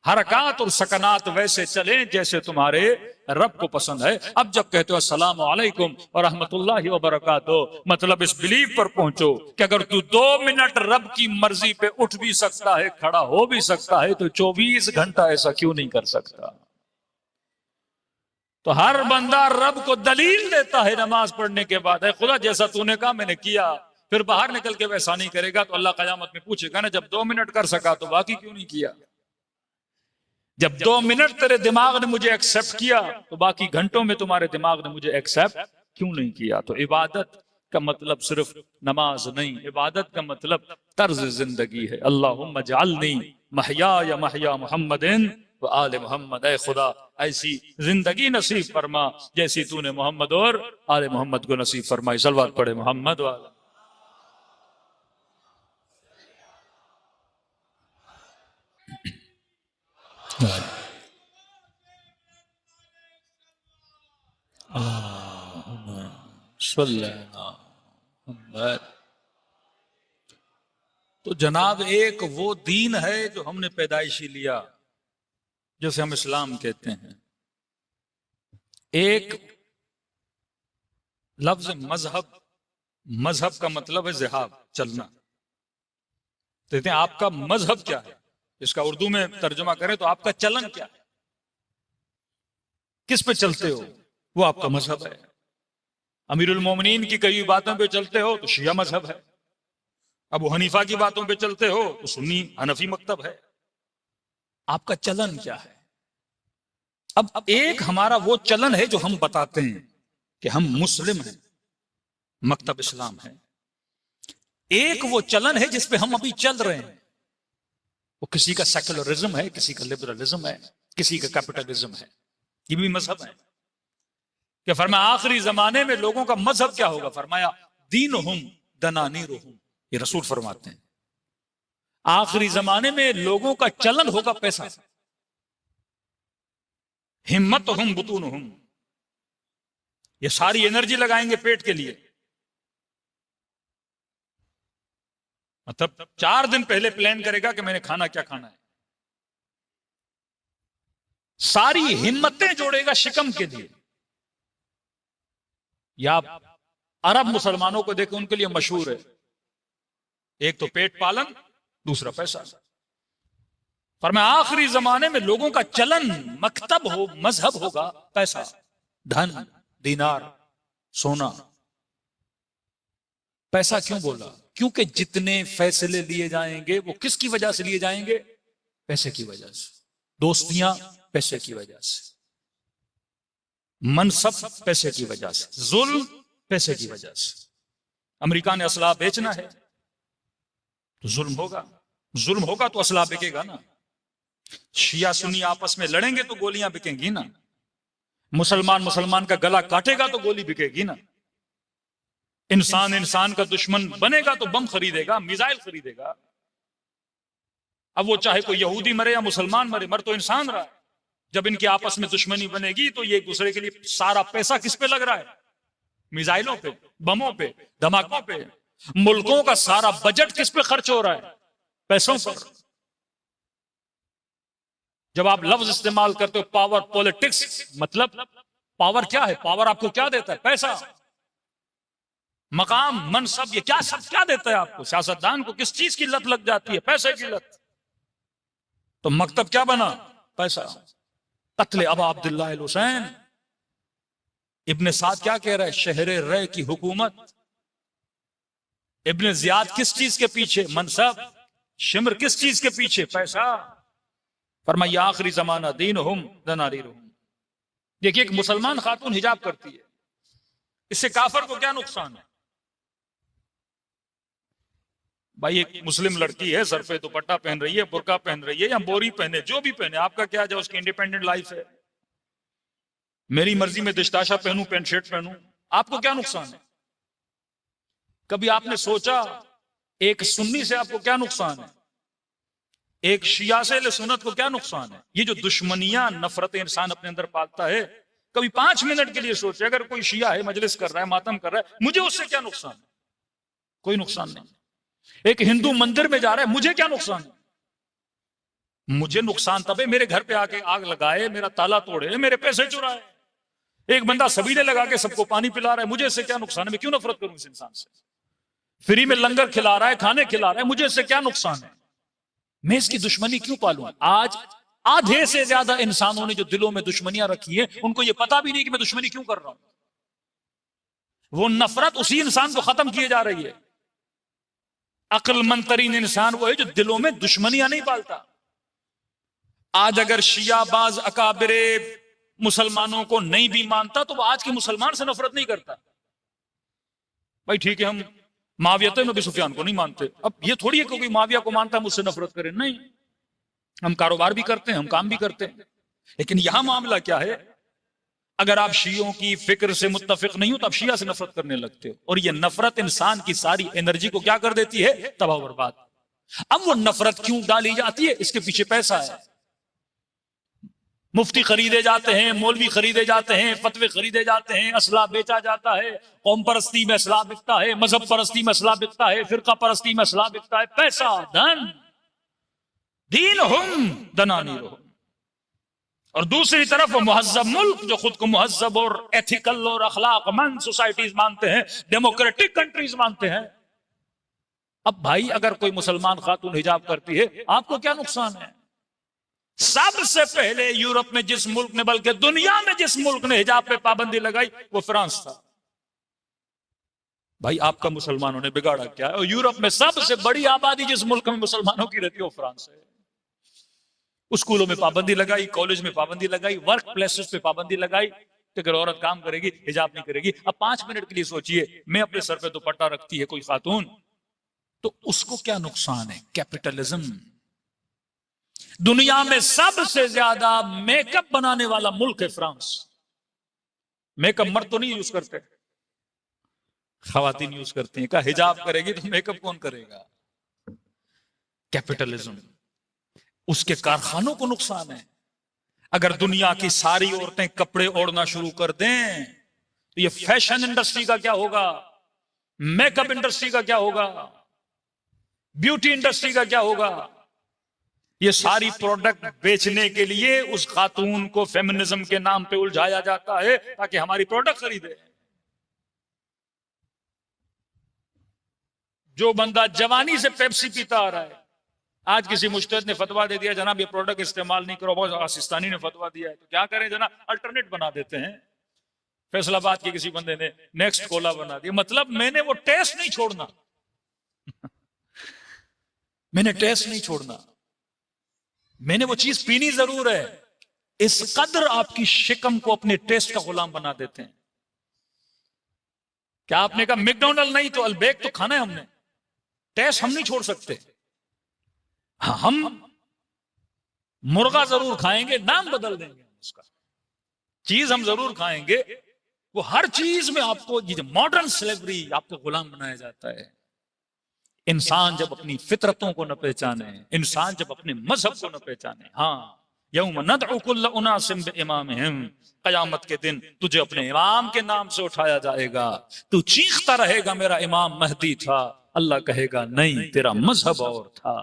Speaker 2: حرکات اور سکنات ویسے چلیں جیسے تمہارے رب کو پسند ہے۔ اب جب کہتے ہو السلام علیکم ورحمۃ اللہ وبرکاتہ، مطلب اس بلیف پر پہنچو کہ اگر تو 2 منٹ رب کی مرضی پہ اٹھ بھی سکتا ہے، کھڑا ہو بھی سکتا ہے، تو 24 گھنٹہ ایسا کیوں نہیں کر سکتا؟ تو ہر بندہ رب کو دلیل دیتا ہے نماز پڑھنے کے بعد، اے خدا جیسا تو نے کہا میں نے کیا، پھر باہر نکل کے ویسا نہیں کرے گا تو اللہ قیامت میں پوچھے گا نا جب 2 منٹ کر سکا تو باقی کیوں نہیں کیا؟ جب 2 منٹ تیرے دماغ نے مجھے ایکسپٹ کیا تو باقی گھنٹوں میں تمہارے دماغ نے مجھے ایکسپٹ کیوں نہیں کیا؟ تو عبادت کا مطلب صرف نماز نہیں، عبادت کا مطلب طرز زندگی ہے۔ اللہم اجعلنی محیای محیا محمد و آل محمد، اے خدا ایسی زندگی نصیب فرما جیسی تو نے محمد اور آل محمد کو نصیب فرمائی۔ صلوات پڑھے محمد و آل صلی اللہ محمد۔ تو جناب ایک وہ دین ہے جو ہم نے پیدائشی لیا جسے ہم اسلام کہتے ہیں، ایک لفظ مذہب، مذہب کا مطلب ہے ذہاب، چلنا۔ کہتے ہیں آپ کا مذہب کیا ہے؟ اس کا اردو میں ترجمہ کریں تو آپ کا چلن کیا ہے؟ کس پہ چلتے ہو؟ وہ آپ کا مذہب ہے۔ امیر المومنین کی کئی باتوں پہ چلتے ہو تو شیعہ مذہب ہے، ابو حنیفہ کی باتوں پہ چلتے ہو تو سنی حنفی مکتب ہے۔ آپ کا چلن کیا ہے؟ اب ایک ہمارا وہ چلن ہے جو ہم بتاتے ہیں کہ ہم مسلم ہیں، مکتب اسلام ہے۔ ایک وہ چلن ہے جس پہ ہم ابھی چل رہے ہیں، وہ کسی کا سیکولرزم ہے، کسی کا لبرلزم ہے، کسی کا کیپٹلزم ہے، یہ بھی مذہب ہے۔ کہ فرمایا آخری زمانے میں لوگوں کا مذہب کیا ہوگا؟ فرمایا دینہم دنانیرہم، یہ رسول فرماتے ہیں آخری زمانے میں لوگوں کا چلن ہوگا پیسہ، ہمتہم بطونہم، یہ ساری انرجی لگائیں گے پیٹ کے لیے۔ مطلب 4 دن پہلے پلان کرے گا کہ میں نے کھانا کیا کھانا ہے، ساری ہمتیں جوڑے گا شکم کے لیے۔ یا عرب مسلمانوں کو دیکھیں، ان کے لیے مشہور ہے ایک تو پیٹ پالن، دوسرا پیسہ۔ فرمایا آخری زمانے میں لوگوں کا چلن، مکتب ہو، مذہب ہوگا پیسہ، دھن، دینار، سونا۔ پیسہ کیوں بولا؟ کیونکہ جتنے فیصلے لیے جائیں گے وہ کس کی وجہ سے لیے جائیں گے؟ پیسے کی وجہ سے۔ دوستیاں پیسے کی وجہ سے، منصب پیسے کی وجہ سے، ظلم پیسے کی وجہ سے۔ امریکہ نے اسلحہ بیچنا ہے تو ظلم ہوگا، ظلم ہوگا تو اسلحہ بکے گا نا۔ شیعہ سنی آپس میں لڑیں گے تو گولیاں بکیں گی نا۔ مسلمان مسلمان کا گلا کاٹے گا تو گولی بکے گی نا۔ انسان انسان کا دشمن بنے گا تو بم خریدے گا، میزائل خریدے گا۔ اب وہ چاہے کوئی یہودی مرے یا مسلمان مرے، مر تو انسان رہا ہے۔ جب ان کی آپس میں دشمنی بنے گی تو یہ ایک دوسرے کے لیے سارا پیسہ کس پہ لگ رہا ہے؟ میزائلوں پہ، بموں پہ، دھماکوں پہ۔ ملکوں کا سارا بجٹ کس پہ خرچ ہو رہا ہے؟ پیسوں پر۔ جب آپ لفظ استعمال کرتے ہو پاور پولیٹکس، مطلب پاور کیا ہے؟ پاور آپ کو کیا دیتا ہے؟ پیسہ۔ مقام، منصب، یہ کیا سب کیا دیتا ہے آپ کو؟ سیاستدان کو کس چیز کی لت لگ جاتی ہے؟ پیسے کی لت. تو مکتب کیا بنا؟ پیسہ. قتل ابا عبداللہ الحسین. ابن سعد کیا کہہ رہا ہے؟ شہر رے کی حکومت. ابن زیاد کس چیز کے پیچھے؟ منصب. شمر کس چیز کے پیچھے؟ پیسہ. فرمایا آخری زمانہ دینہم دناریرہم. دیکھیے ایک مسلمان خاتون حجاب کرتی ہے، اس سے کافر کو کیا نقصان ہے؟ بھائی ایک مسلم لڑکی ہے، سر پہ دوپٹہ پہن رہی ہے، برقع پہن رہی ہے یا بوری پہنے، جو بھی پہنے، آپ کا کیا جو اس کی انڈیپینڈنٹ لائف ہے. میری مرضی میں دشتاشا پہنوں، پینٹ شرٹ پہنوں، آپ کو کیا نقصان ہے؟ کبھی آپ نے سوچا ایک سنی سے آپ کو کیا نقصان ہے؟ ایک شیعہ سے اہل سنت کو کیا نقصان ہے؟ یہ جو دشمنیاں، نفرت انسان اپنے اندر پالتا ہے، کبھی 5 منٹ کے لیے سوچے اگر کوئی شیعہ ہے، مجلس کر رہا ہے، ماتم کر رہا ہے، مجھے اس سے کیا نقصان ہے؟ کوئی نقصان نہیں. ایک ہندو مندر میں جا رہا ہے، مجھے کیا نقصان ہے؟ مجھے نقصان تب ہے میرے گھر پہ آ کے آگ لگائے، میرا تالا توڑے، میرے پیسے چرائے. ایک بندہ سبیلے لگا کے سب کو پانی پلا رہا ہے، مجھے اس سے کیا نقصان ہے؟ میں کیوں نفرت کروں اس انسان سے؟ فری میں لنگر کھلا رہا ہے، کھانے کھلا رہا ہے، مجھے اس سے کیا نقصان ہے؟ میں اس کی دشمنی کیوں پالوں؟ آج آدھے سے زیادہ انسانوں نے جو دلوں میں دشمنیاں رکھی ہیں، ان کو یہ پتا بھی نہیں کہ میں دشمنی کیوں کر رہا ہوں. وہ نفرت اسی انسان کو ختم کیے جا رہی ہے. عقل مند ترین انسان وہ ہے جو دلوں میں دشمنیاں نہیں پالتا. آج اگر شیعہ باز اکابر مسلمانوں کو نہیں بھی مانتا تو وہ آج کے مسلمان سے نفرت نہیں کرتا. بھائی ٹھیک ہے، ہم معاویہ نبی سفیان کو نہیں مانتے، اب یہ تھوڑی ہے کہ کوئی معاویہ کو مانتا ہے مجھ سے نفرت کرے. نہیں، ہم کاروبار بھی کرتے ہیں، ہم کام بھی کرتے ہیں. لیکن یہاں معاملہ کیا ہے؟ اگر آپ شیعوں کی فکر سے متفق نہیں ہو تو آپ شیعہ سے نفرت کرنے لگتے ہو، اور یہ نفرت انسان کی ساری انرجی کو کیا کر دیتی ہے؟ تباہ و برباد. اب وہ نفرت کیوں ڈالی جاتی ہے؟ اس کے پیچھے پیسہ ہے. مفتی خریدے جاتے ہیں، مولوی خریدے جاتے ہیں، فتوے خریدے جاتے ہیں، اسلحہ بیچا جاتا ہے، قوم پرستی میں اسلحہ بکتا ہے، مذہب پرستی میں اسلحہ بکتا ہے، فرقہ پرستی میں اسلحہ بکتا ہے. پیسہ، دھن. دینہم دنانیرہم. اور دوسری طرف وہ مہذب ملک جو خود کو مہذب اور ایتھیکل اور اخلاق مند سوسائٹیز مانتے ہیں، ڈیموکریٹک کنٹریز مانتے ہیں. اب بھائی اگر کوئی مسلمان خاتون حجاب کرتی ہے، آپ کو کیا نقصان ہے؟ سب سے پہلے یورپ میں جس ملک نے، بلکہ دنیا میں جس ملک نے حجاب پہ پابندی لگائی وہ فرانس تھا. بھائی آپ کا مسلمانوں نے بگاڑا کیا ہے؟ اور یورپ میں سب سے بڑی آبادی جس ملک میں مسلمانوں کی رہتی ہے وہ فرانس ہے. اسکولوں میں پابندی لگائی، کالج میں پابندی لگائی، ورک پلیسز پہ پابندی لگائی کہ اگر عورت کام کرے گی حجاب نہیں کرے گی. اب 5 منٹ کے لیے سوچئے، میں اپنے سر پہ دوپٹہ رکھتی ہے کوئی خاتون، تو اس کو کیا نقصان ہے؟ کیپٹلزم. دنیا میں سب سے زیادہ میک اپ بنانے والا ملک ہے فرانس. میک اپ مرد تو نہیں یوز کرتے، خواتین یوز کرتی ہیں. کہا حجاب کرے گی تو میک اپ کون کرے گا؟ کیپٹلزم. اس کے کارخانوں کو نقصان ہے. اگر دنیا کی ساری عورتیں کپڑے اوڑھنا شروع کر دیں تو یہ فیشن انڈسٹری کا کیا ہوگا؟ میک اپ انڈسٹری کا کیا ہوگا؟ بیوٹی انڈسٹری کا کیا ہوگا؟ یہ ساری پروڈکٹ بیچنے کے لیے اس خاتون کو فیمنزم کے نام پہ الجھایا جاتا ہے تاکہ ہماری پروڈکٹ خریدے. جو بندہ جوانی سے پیپسی پیتا آ رہا ہے، آج کسی مجتہد نے فتویٰ دے دیا جناب یہ پروڈکٹ استعمال نہیں کرو، بہت سستانی نے فتویٰ دیا ہے، تو کیا کریں جناب؟ الٹرنیٹ بنا دیتے ہیں. فیصل آباد کے کسی بندے نے نیکسٹ کولا بنا دیا. مطلب میں نے وہ ٹیسٹ نہیں چھوڑنا میں نے ٹیسٹ نہیں چھوڑنا، میں نے وہ چیز پینی ضرور ہے. اس قدر آپ کی شکم کو اپنے ٹیسٹ کا غلام بنا دیتے ہیں. کیا آپ نے کہا میک ڈونلڈ نہیں تو البیک تو کھانا ہے ہم نے، ٹیسٹ ہم نہیں چھوڑ سکتے. ہم مرغا ضرور کھائیں گے، نام بدل دیں گے اس کا، چیز ہم ضرور کھائیں گے. وہ ہر چیز میں آپ کو یہ ماڈرن سلیوری آپ کو غلام بنایا جاتا ہے. انسان جب اپنی فطرتوں کو نہ پہچانے، انسان جب اپنے مذہب کو نہ پہچانے. ہاں یوم ندعو کل اناس بامامہم، قیامت کے دن تجھے اپنے امام کے نام سے اٹھایا جائے گا. تو چیختا رہے گا میرا امام مہدی تھا، اللہ کہے گا نہیں تیرا مذہب اور تھا.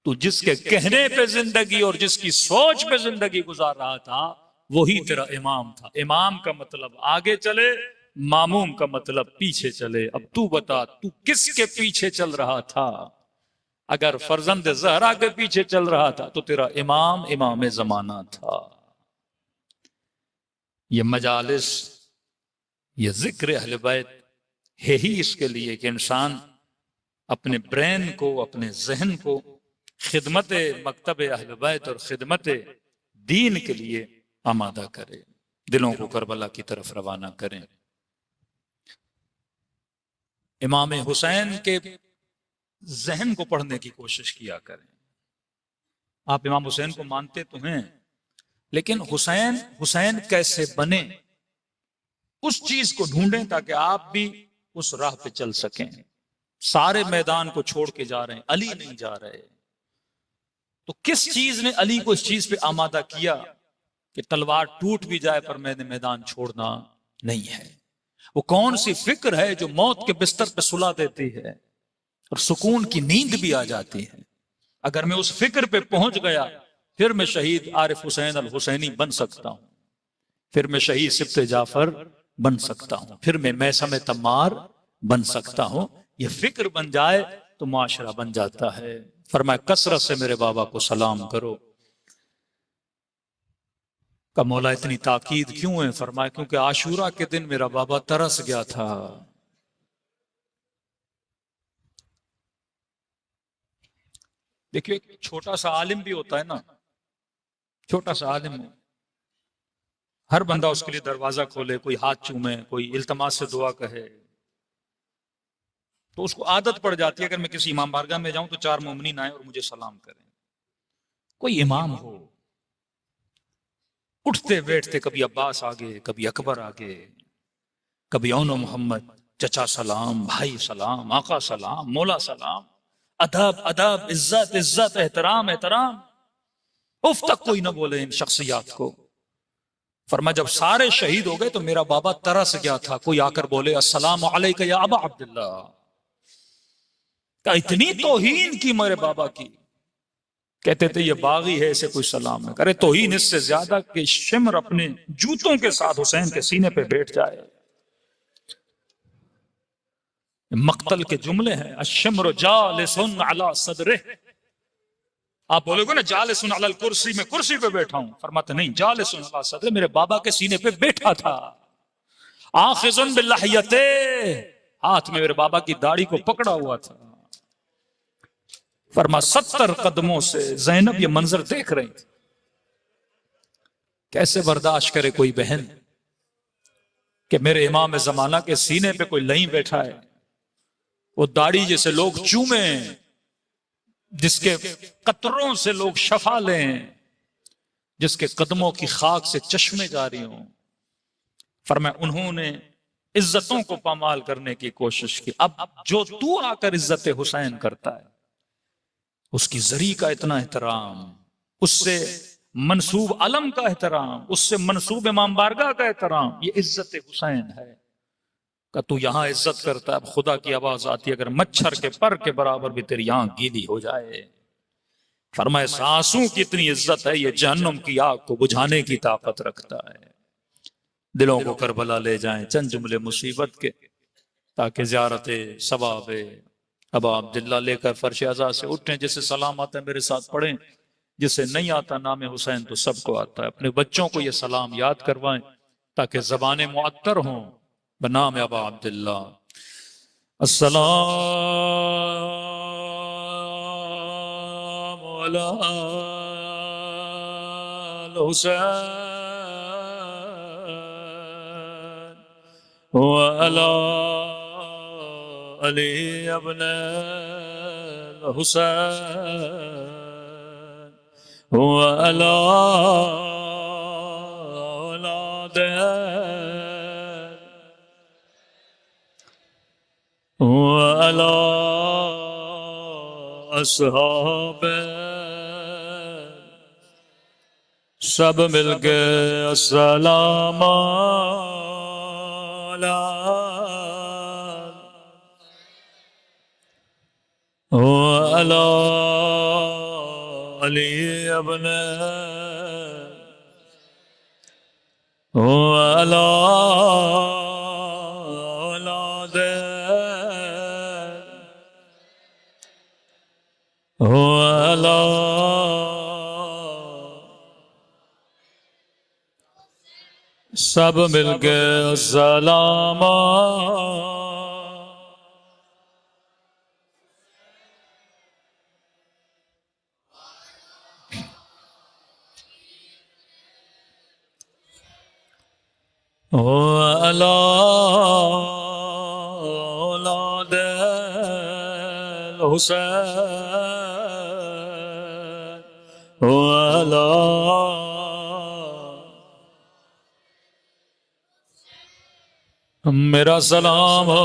Speaker 2: تو جس کے کہنے پہ زندگی اور جس کی سوچ پہ زندگی گزار رہا تھا وہی تیرا امام تھا. امام کا مطلب آگے چلے، ماموم کا مطلب پیچھے چلے. اب تو بتا تو کس کے پیچھے چل رہا تھا؟ اگر فرزند زہرا کے پیچھے چل رہا تھا تو تیرا امام زمانہ تھا. یہ مجالس، یہ ذکر اہل بیت ہے ہی اس کے لیے کہ انسان اپنے برین کو، اپنے ذہن کو خدمت مکتب اہل بیت اور خدمت دین کے لیے آمادہ کرے، دلوں کو کربلا کی طرف روانہ کریں. امام حسین کے ذہن کو پڑھنے کی کوشش کیا کریں. آپ امام حسین کو مانتے تو ہیں، لیکن حسین کیسے بنے اس چیز کو ڈھونڈیں تاکہ آپ بھی اس راہ پہ چل سکیں. سارے میدان کو چھوڑ کے جا رہے ہیں، علی نہیں جا رہے. تو کس چیز نے علی کو اس چیز پہ آمادہ کیا کہ تلوار ٹوٹ بھی جائے پر میں نے میدان چھوڑنا نہیں ہے؟ وہ کون سی فکر ہے جو موت کے بستر پہ سلا دیتی ہے اور سکون کی نیند بھی آ جاتی ہے؟ اگر میں اس فکر پہ پہنچ گیا پھر میں شہید عارف حسین الحسینی بن سکتا ہوں، پھر میں شہید سبط جعفر بن سکتا ہوں، پھر میں میثم تمار بن سکتا ہوں. یہ فکر بن جائے تو معاشرہ بن جاتا ہے. فرمایا کثرت سے میرے بابا کو سلام کرو. کہ مولا اتنی تاکید کیوں ہے؟ فرمایا کیونکہ عاشورہ کے دن میرا بابا ترس گیا تھا. دیکھیے ایک چھوٹا سا عالم بھی ہوتا ہے نا، چھوٹا سا عالم ہو، ہر بندہ اس کے لیے دروازہ کھولے، کوئی ہاتھ چومے، کوئی التماس سے دعا کہے، تو اس کو عادت پڑ جاتی ہے اگر میں کسی امام بارگاہ میں جاؤں تو 4 مومنین آئیں اور مجھے سلام کریں. کوئی امام ہو، اٹھتے بیٹھتے کبھی عباس آگے، کبھی اکبر آگے، کبھی اون و محمد، چچا سلام، بھائی سلام، آقا سلام، مولا سلام، ادب ادب، عزت عزت، احترام احترام. اف تک کوئی نہ بولے ان شخصیات کو. فرما جب سارے شہید ہو گئے تو میرا بابا ترس گیا تھا، کوئی آ کر بولے السلام علیکہ یا ابا عبداللہ. اتنی توہین کی میرے بابا کی، کہتے تھے یہ باغی ہے، اسے کوئی سلام نہ کرے. توہین اس سے زیادہ کہ شمر اپنے جوتوں کے ساتھ حسین کے سینے پہ بیٹھ جائے. مقتل کے جملے ہیں، الشمر جالس علی صدرہ. آپ بولے گے نا جالس علی الکرسی، میں کرسی پہ بیٹھا ہوں، فرماتے نہیں، جالس علی صدرہ میرے بابا کے سینے پہ بیٹھا تھا. آخذ بلحیتہ، ہاتھ میں میرے بابا کی داڑھی کو پکڑا ہوا تھا. فرما 70 قدموں سے زینب یہ منظر دیکھ رہی تھی. کیسے برداشت کرے کوئی بہن کہ میرے امام زمانہ کے سینے پہ کوئی لہیں بیٹھا ہے، وہ داڑھی جسے لوگ چومیں، جس کے قطروں سے لوگ شفا لیں، جس کے قدموں کی خاک سے چشمے جاری ہوں. فرمایا انہوں نے عزتوں کو پامال کرنے کی کوشش کی. اب جو تو آ کر عزت حسین کرتا ہے، اس کی زری کا اتنا احترام، اس سے منصوب علم کا احترام، اس سے منصوب امام بارگاہ کا احترام، یہ عزت حسین ہے. کہ تو یہاں عزت کرتا ہے، اب خدا کی آواز آتی ہے اگر مچھر کے پر کے برابر بھی تیری آنکھ گیلی ہو جائے. فرمائے سانسوں کی اتنی عزت ہے، یہ جہنم کی آگ کو بجھانے کی طاقت رکھتا ہے. دلوں کو کربلا لے جائیں چند جملے مصیبت کے، تاکہ زیارت ثواب ابا عبداللہ لے کر فرش عزا سے اٹھیں. جسے سلام آتا ہے میرے ساتھ پڑھیں، جسے نہیں آتا نام حسین تو سب کو آتا ہے. اپنے بچوں کو یہ سلام یاد کروائیں تاکہ زبانیں معطر ہوں بنام ابا عبداللہ. السلام علی الحسین وعلی علی ابن الحسین وعلی اولاد وعلی اصحاب، سب مل کے السلام وعلی علی ابن وعلی سب مل کے سلام اولاد الحسین میرا سلام ہو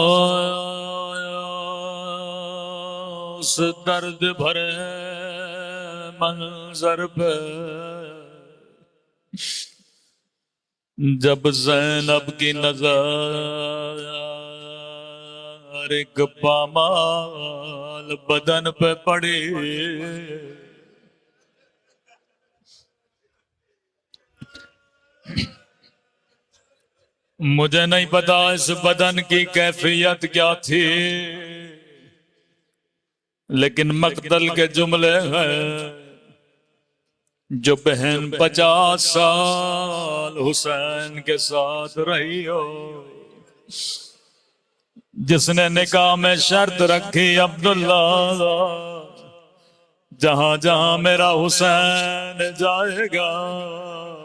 Speaker 2: اس درد بھرے منظر پہ جب زینب کی نظر ایک پامال بدن پہ پڑی مجھے نہیں پتا اس بدن کی کیفیت کیا تھی لیکن مقتل کے جملے ہیں جو بہن 50 سال حسین کے ساتھ رہی ہو جس نے نکاح میں شرط رکھی عبداللہ جہاں جہاں میرا حسین جائے گا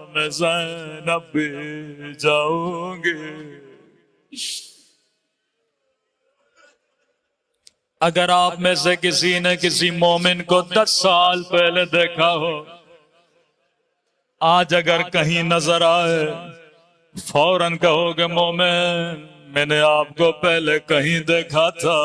Speaker 2: میں زینب بھی جاؤں گی اگر آپ میں سے کسی نے کسی مومن کو 10 سال پہلے دیکھا ہو آج اگر کہیں نظر آئے فوراً کہو گے مومن میں نے آپ کو پہلے کہیں دیکھا تھا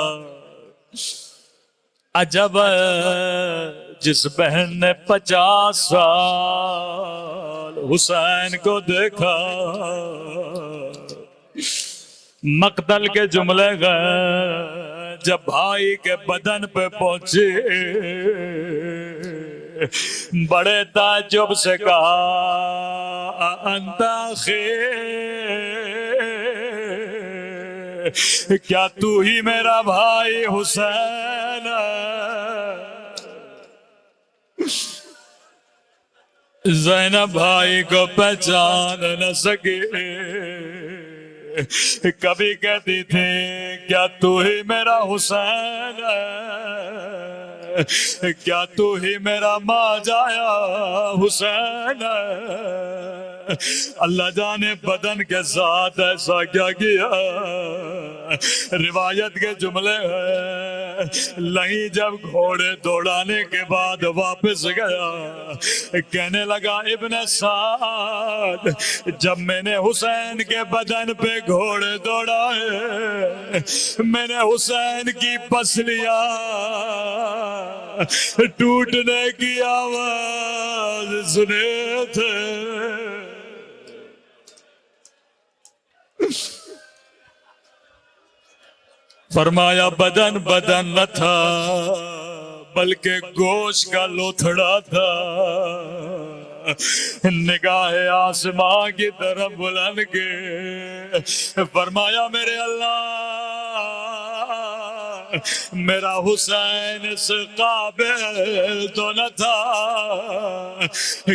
Speaker 2: عجب ہے جس بہن نے 50 سال حسین کو دیکھا مقتل کے جملے گئے جب بھائی کے بدن پہ پہنچے بڑے تعجب سے کہا انت اخی کیا تو ہی میرا بھائی حسین زینب بھائی کو پہچان نہ سکے کبھی کہتی تھی کیا تو ہی میرا حسین ہے کیا تو ہی میرا ماں جایا حسین ہے اللہ جانے بدن کے ساتھ ایسا کیا کیا روایت کے جملے ہیں لہیں جب گھوڑے دوڑانے کے بعد واپس گیا کہنے لگا ابن سعد جب میں نے حسین کے بدن پہ گھوڑے دوڑائے میں نے حسین کی پسلیاں ٹوٹنے کی آواز سنے تھے فرمایا بدن بدن نہ تھا بلکہ گوشت کا لوتھڑا تھا نگاہ آسمان کی طرف بلند کے فرمایا میرے اللہ میرا حسین اس قابل تو نہ تھا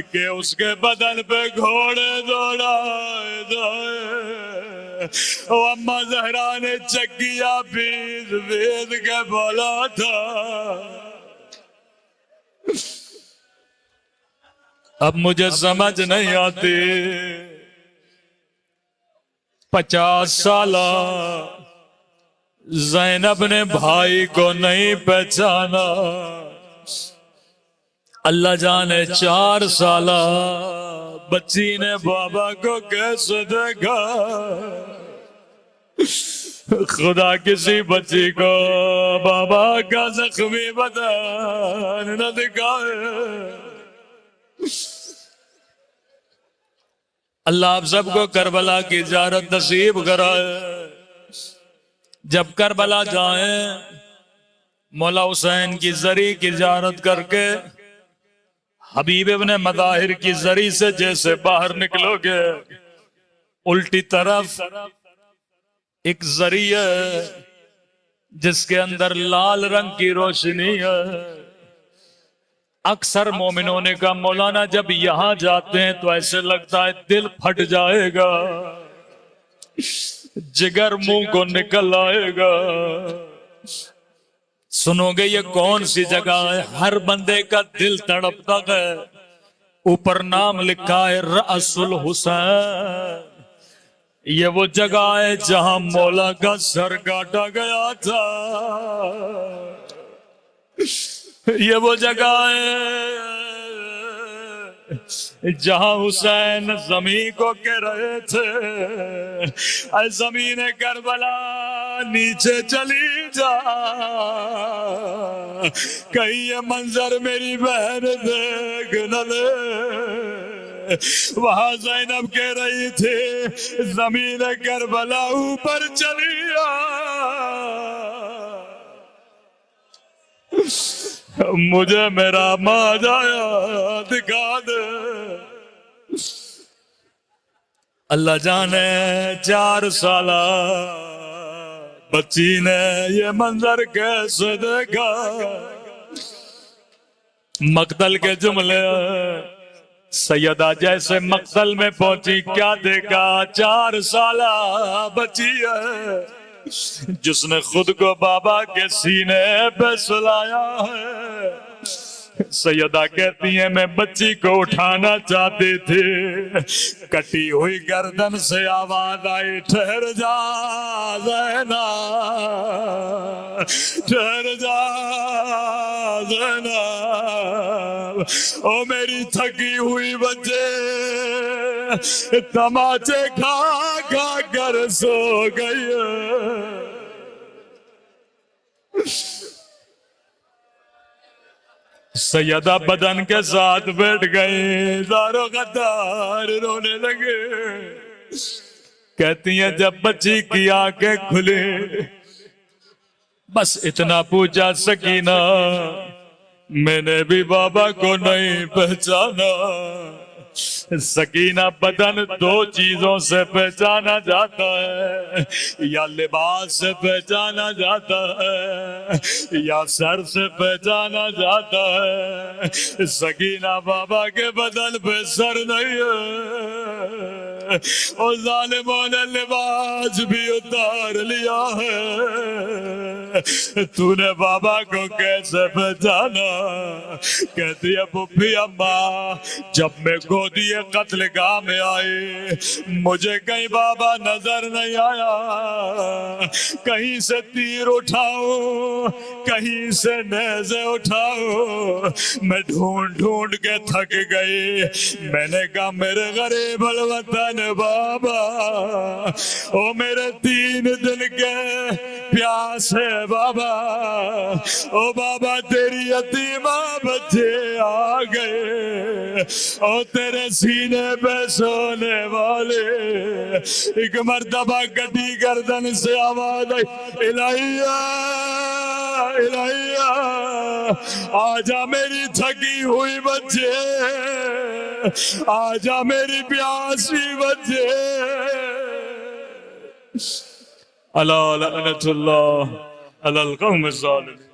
Speaker 2: کہ اس کے بدن پہ گھوڑے دوڑائے اما زہرا نے چکیا پیس پیس کے بولا تھا اب مجھے سمجھ نہیں آتی 50 سالہ زینب نے بھائی کو نہیں پہچانا اللہ جانے 4 سالہ بچی نے بابا کو کیسے دیکھا خدا کسی بچی کو بابا کا زخمی بدن نہ دکھائے اللہ آپ سب کو کربلا کی زیارت نصیب کرائے جب کربلا جائیں مولا حسین کی زری کی زیارت کر کے حبیب ابن مظاہر کی زری سے جیسے باہر نکلو گے الٹی طرف ایک زری ہے جس کے اندر لال رنگ کی روشنی ہے اکثر مومنوں نے کہا مولانا جب یہاں جاتے ہیں تو ایسے لگتا ہے دل پھٹ جائے گا، جگر منہ کو نکل آئے گا۔ سنو گے یہ کون سی جگہ ہے؟ ہر بندے کا دل تڑپتا ہے، اوپر نام لکھا ہے رأس الحسین۔ یہ وہ جگہ ہے جہاں مولا کا سر کاٹا گیا تھا، یہ وہ جگہ ہے جہاں حسین زمین کو کہہ رہے تھے اے زمین کربلا نیچے چلی جا، کہیں یہ منظر میری بہن دیکھ نہ لے۔ وہاں زینب کہہ رہی تھی زمین کربلا اوپر چلی آ، مجھے میرا ماں جایا دکھا دے۔ اللہ جانے 4 سالہ بچی نے یہ منظر کیسے دیکھا۔ مقتل کے جملے سیدہ جیسے مقتل میں پہنچی کیا دیکھا؟ 4 سالہ بچی ہے جس نے خود کو بابا کے سینے پہ سلایا ہے۔ سیدہ کہتی ہیں میں بچی کو اٹھانا چاہتی تھی، کٹی ہوئی گردن سے آواز آئی ٹھہر جا زینب، ٹھہر جا زینب، او میری تھکی ہوئی بچے تماچے کھا کھا کر سو گئی ہے۔ سیدہ بدن کے ساتھ بیٹھ گئی، زارو غدار رونے لگے۔ کہتی ہیں جب بچی کی آنکھیں کھلی بس اتنا پوچھا سکینہ میں نے بھی بابا کو نہیں پہچانا۔ سکینہ بدن 2 چیزوں سے پہچانا جاتا ہے، یا لباس سے پہچانا جاتا ہے یا سر سے پہچانا جاتا ہے۔ سکینہ بابا کے بدن پہ سر نہیں ہے، اور ظالموں نے لباس بھی اتار لیا ہے، تو نے بابا کو کیسے پہچانا؟ کہتی ہے پھوپھی اماں جب میں گودی قتل گاہ میں آئے مجھے کہیں بابا نظر نہیں آیا، کہیں سے تیر اٹھاؤ کہیں سے نیزے اٹھاؤ، میں ڈھونڈ ڈھونڈ کے تھک گئی۔ میں نے کہا میرے غریب الوطن بابا، او میرے 3 دن کے پیاس ہے بابا، او بابا تیری یتیمہ بچے آ گئے، او تیرے سینے پہ سونے والے۔ ایک مرتبہ کٹی گردن سے آواز آئی الہیہ الہیہ آجا میری تھکی ہوئی بچے، آجا میری پیاسی بچے۔ الا لعنت اللہ علی القوم الظالمین۔